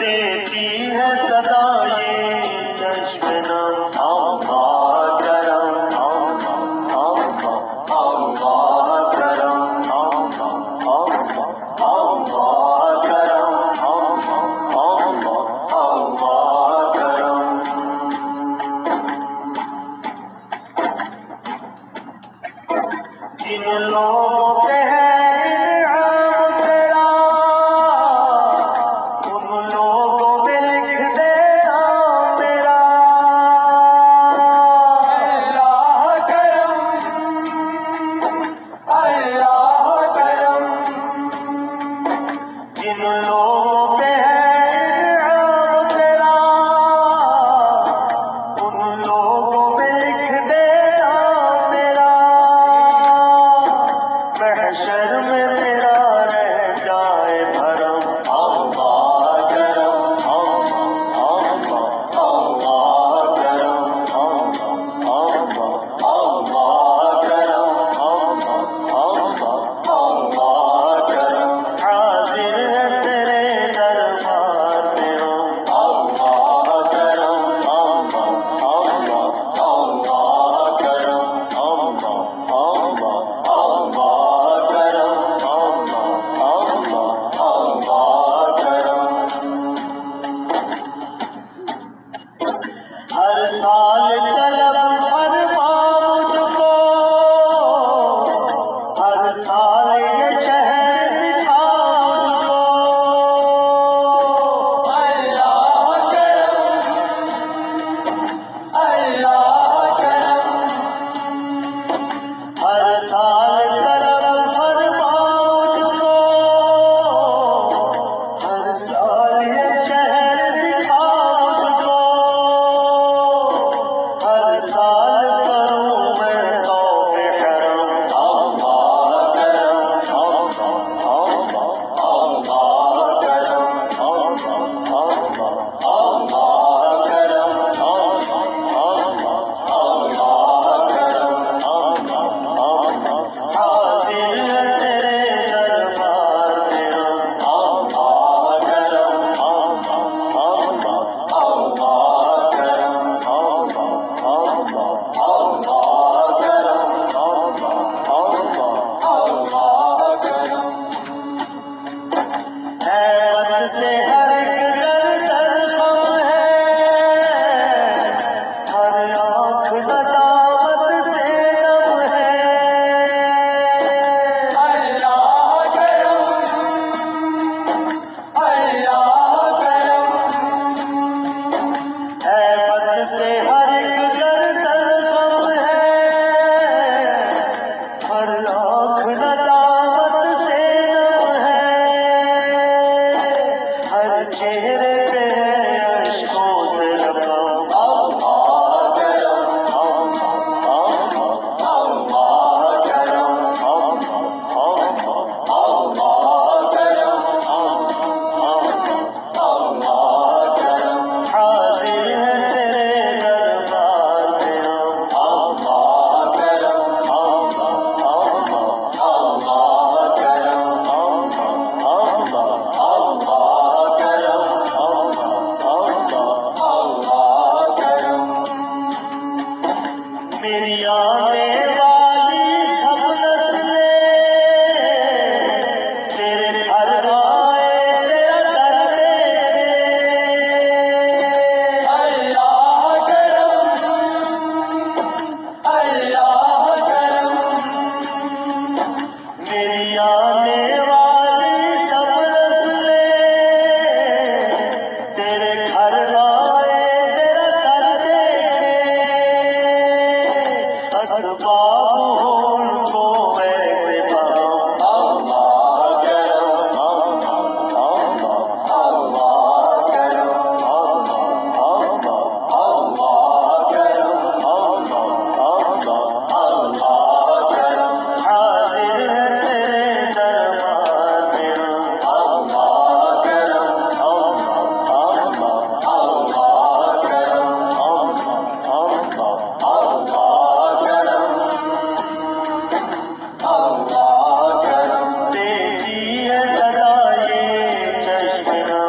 देती है सदा ये चश्मना अल्लाह करम अल्लाह करम अल्लाह करम अल्लाह करम। जिन लोगों पे है इनाम तेरा उन लोगों में लिख देना मेरा अल्लाह करम अल्लाह करम। जिन लोगों पे है इनाम तेरा उन लोगों में लिख देना मेरा। महशर में मेरा रह जाए भरम अल्लाह करम अल्लाह करम अल्लाह करम अल्लाह करम। हाजिर है तेरे दरबार में हम अल्लाह करम अल्लाह करम अल्लाह करम। हर साल तलब फरमा मुझको हर साल ये शहर दिखा मुझको अल्लाह करम अल्लाह करम। हर साल तलब फरमा मुझको हर साल ये शहर दिखा मुझको। हर साल करूं मैं तौबे करम अल्लाह करम अल्लाह करम अल्लाह करम अल्लाह करम। हाजिर है तेरे दरबार में हम अल्लाह करम अल्लाह करम अल्लाह करम अल्लाह करम। हैबत से हर एक गर्दन गम है हर आँख नदामत से नम है अल्लाह करम अल्लाह करम। हैबत से हर एक गर्दन गम है हर आँख नदामत से नम है। हर चेहरे पे है अश्कों से रकम अल्लाह करम अल्लाह करम अल्लाह करम अल्लाह करम। हाजिर है तेरे दरबार में हम अल्लाह करम अल्लाह करम अल्लाह करम अल्लाह करम। मेरी आने वाली सब नस्लें तेरे घर आए तेरा दर देखे अल्लाह करम अल्लाह करम। मेरी आने वाली सब नस्लें तेरे घर आए तेरा दर देखे। असबाब हो उनको ऐसे बहम अल्लाह करम अल्लाह करम अल्लाह करम अल्लाह करम। हाजिर है तेरे दरबार में हम अल्लाह करम अल्लाह करम अल्लाह करम अल्लाह करम। देती है सदा ये चश्मना